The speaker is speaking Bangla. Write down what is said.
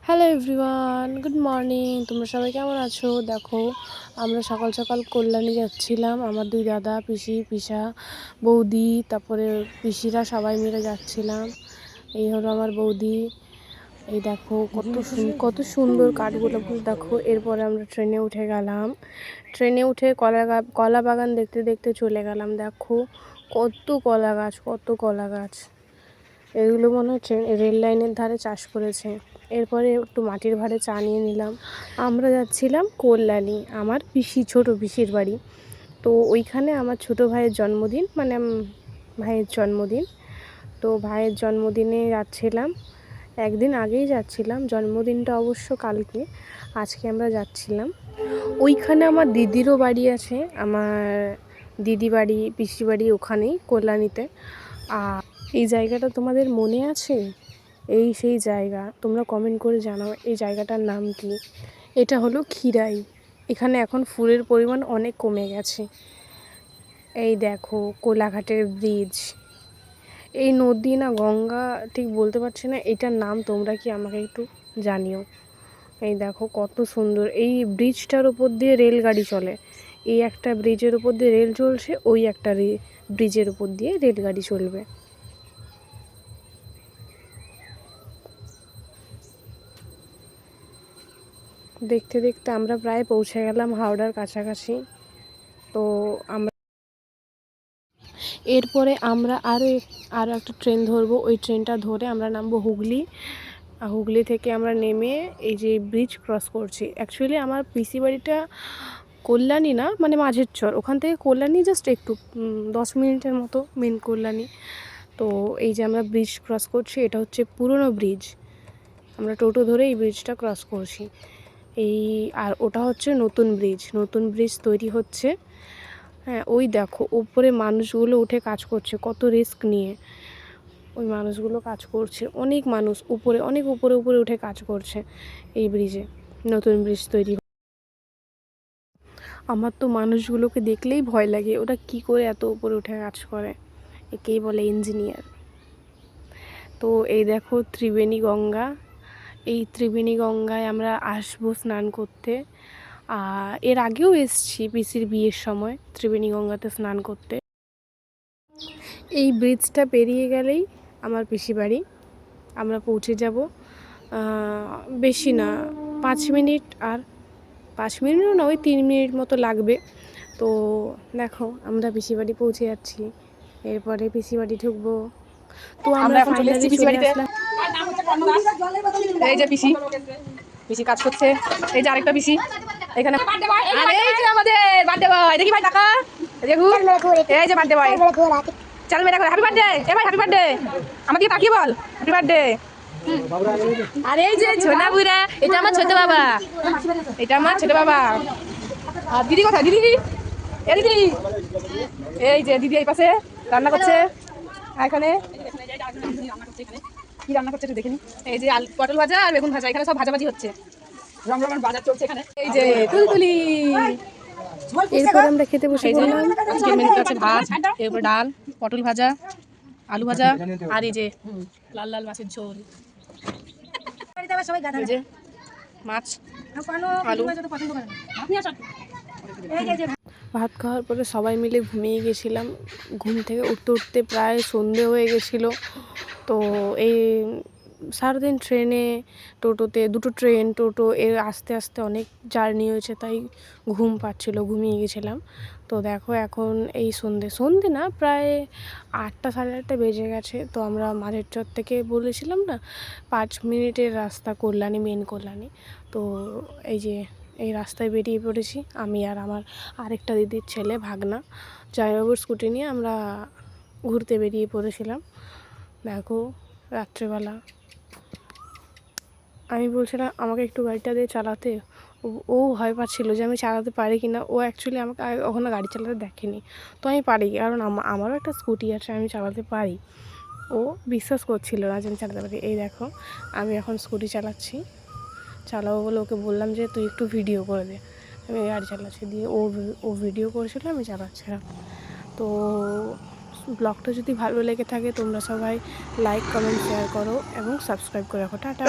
Hello everyone, good morning. তোমরা সবাই কেমন আছো? দেখো, আমরা সকাল সকাল কল্যাণী যাচ্ছিলাম। আমার দুই দাদা, পিসি, পিসা, বৌদি, তারপরে পিসিরা সবাই মিলে যাচ্ছিলাম। এই হলো আমার বৌদি। এই দেখো কত সুন্দর কাঠগুলো দেখো। এরপরে আমরা ট্রেনে উঠে গেলাম। ট্রেনে উঠে কলা বাগান দেখতে দেখতে চলে গেলাম। দেখো কত কলা গাছ। এগুলো মনে হচ্ছে রেল লাইনের ধারে চাষ করেছে। এরপরে একটু মাটির ভাঁড়ে চা নিয়ে নিলাম। আমরা যাচ্ছিলাম কল্যাণী, আমার ছোট পিসির বাড়ি। তো ওইখানে আমার ছোট ভাইয়ের জন্মদিন, মানে ভাইয়ের জন্মদিন। তো ভাইয়ের জন্মদিনে যাচ্ছিলাম, একদিন আগেই যাচ্ছিলাম। জন্মদিনটা অবশ্য কালকে, আজকে আমরা যাচ্ছিলাম। ওইখানে আমার দিদিরও বাড়ি আছে, আমার দিদি বাড়ি, পিসি বাড়ি ওখানেই কল্যাণীতে। আর এই জায়গাটা তোমাদের মনে আছে? এই সেই জায়গা, তোমরা কমেন্ট করে জানাও এই জায়গাটার নাম কি। এটা হলো খিরাই। এখানে এখন ফুলের পরিমাণ অনেক কমে গেছে। এই দেখো কোলাঘাটের ব্রিজ, এই নদী না গঙ্গা ঠিক বলতে পারছি না এটার নাম, তোমরা কি আমাকে একটু জানিও। এই দেখো কত সুন্দর, এই ব্রিজটার উপর দিয়ে রেলগাড়ি চলে। এই একটা ব্রিজের উপর দিয়ে রেল চলছে, ওই একটা ব্রিজের উপর দিয়ে রেলগাড়ি চলবে। দেখতে দেখতে আমরা প্রায় পৌঁছে গেলাম হাওড়ার কাছাকাছি। তো আমরা এরপরে আমরা আরও একটা ট্রেন ধরবো। ওই ট্রেনটা ধরে আমরা নামবো হুগলি থেকে আমরা নেমে এই যে ব্রিজ ক্রস করছি। অ্যাকচুয়ালি আমার পিসি বাড়িটা কল্যাণী না, মানে মাঝের চর। ওখান থেকে কল্যাণী জাস্ট একটু 10 মিনিটের মতো মেন কল্যাণী। তো এই যে আমরা ব্রিজ ক্রস করছি, এটা হচ্ছে পুরনো ব্রিজ। আমরা টোটো ধরে এই ব্রিজটা ক্রস করছি। আর ওটা হচ্ছে নতুন ব্রিজ তৈরি হচ্ছে। হ্যাঁ, ওই দেখো উপরে মানুষগুলো উঠে কাজ করছে, কত রিস্ক নিয়ে ওই মানুষগুলো কাজ করছে। অনেক মানুষ অনেক উপরে উঠে কাজ করছে এই ব্রিজে, নতুন ব্রিজ তৈরি। আমার তো মানুষগুলোকে দেখলেই ভয় লাগে, ওটা কি করে এত উপরে উঠে কাজ করে, একেই বলে ইঞ্জিনিয়ার। তো এই দেখো ত্রিবেণী গঙ্গা, এই ত্রিবেণী গঙ্গায় আমরা আসবো স্নান করতে। এর আগেও এসছি পিসির বিয়ের সময় ত্রিবেণী গঙ্গাতে স্নান করতে। এই ব্রিজটা পেরিয়ে গেলেই আমার পিসি বাড়ি, আমরা পৌঁছে যাব। বেশি না, 5 মিনিট, আর 5 মিনিটও না, ওই 3 মিনিট মতো লাগবে। তো দেখো আমরা পিসি বাড়ি পৌঁছে যাচ্ছি, এরপরে পিসি বাড়ি ঢুকবো। তো আমরা ফাইনালি চলে আসলাম। এই যে পিসি কাজ করছে, এই যে আরেকটা পিসি এখানে। আর এই যে আমাদের বার্থডে বয়, দেখি ভাই টাকা দেখুন, এই যে বার্থডে বয় চাল মেরা করে হ্যাপি বার্থডে। এ ভাই হ্যাপি বার্থডে, আমাকে তাকিয়ে বল হ্যাপি বার্থডে। আর এই যে ছোনা বুড়া, এটা আমার ছোট বাবা, আর দিদি কোথায়? দিদি, এ দিদি, এই যে দিদি এই পাশে রান্না করছে। এখানে কি রান্না করছে একটু দেখিনি। এই যে পটল ভাজা আর বেগুন ভাজা, এখানে সব ভাজাভাজি হচ্ছে, রমরমান বাজার চলছে এখানে। এই যে তুলতুলি। এরপর আমরা খেতে বসে পড়লাম। ভাত, এরপর ডাল, পটল ভাজা, আলু ভাজা, আর এই যে লাল লাল মাছের ঝোল, এই যে মাছ, আলু। ভাত খাওয়ার পরে সবাই মিলে ঘুমিয়ে গেছিলাম। ঘুম থেকে উঠতে প্রায় সন্ধে হয়ে গেছিলো। তো এই সারাদিন ট্রেনে, টোটোতে, দুটো ট্রেন, টোটো এর আস্তে আস্তে অনেক জার্নি হয়েছে, তাই ঘুম পাচ্ছিলো, ঘুমিয়ে গেছিলাম। তো দেখো এখন এই সন্ধে না, প্রায় 8টা সাড়ে 8টা বেজে গেছে। তো আমরা মাঝের চর থেকে বলেছিলাম না 5 মিনিটের রাস্তা কল্যাণী, মেন কল্যাণী। তো এই যে এই রাস্তায় বেরিয়ে পড়েছি আমি আর আমার আরেকটা দিদির ছেলে ভাগনা, জামাইবাবুর স্কুটি নিয়ে আমরা ঘুরতে বেরিয়ে পড়েছিলাম। দেখো রাত্রেবেলা আমি বলছিলাম আমাকে একটু গাড়িটা দিয়ে চালাতে, ও ভয় পাচ্ছিলো যে আমি চালাতে পারি কি না। ও অ্যাকচুয়ালি আমাকে ওখানে গাড়ি চালাতে দেখেনি, তো আমি পারি, কারণ আমারও একটা স্কুটি আছে, আমি চালাতে পারি। ও বিশ্বাস করছিল না যে আমি চালাতে পারি। এই দেখো আমি এখন স্কুটি চালাবো বলে ওকে বললাম যে তুই একটু ভিডিও করে দে, আমি গাড়ি চালাচ্ছি। দিয়ে ও ভিডিও করেছিল, আমি চালাচ্ছিলাম। তো ব্লগটা যদি ভালো লেগে থাকে তোমরা সবাই লাইক, কমেন্ট, শেয়ার করো এবং সাবস্ক্রাইব করে রাখো। টাটা।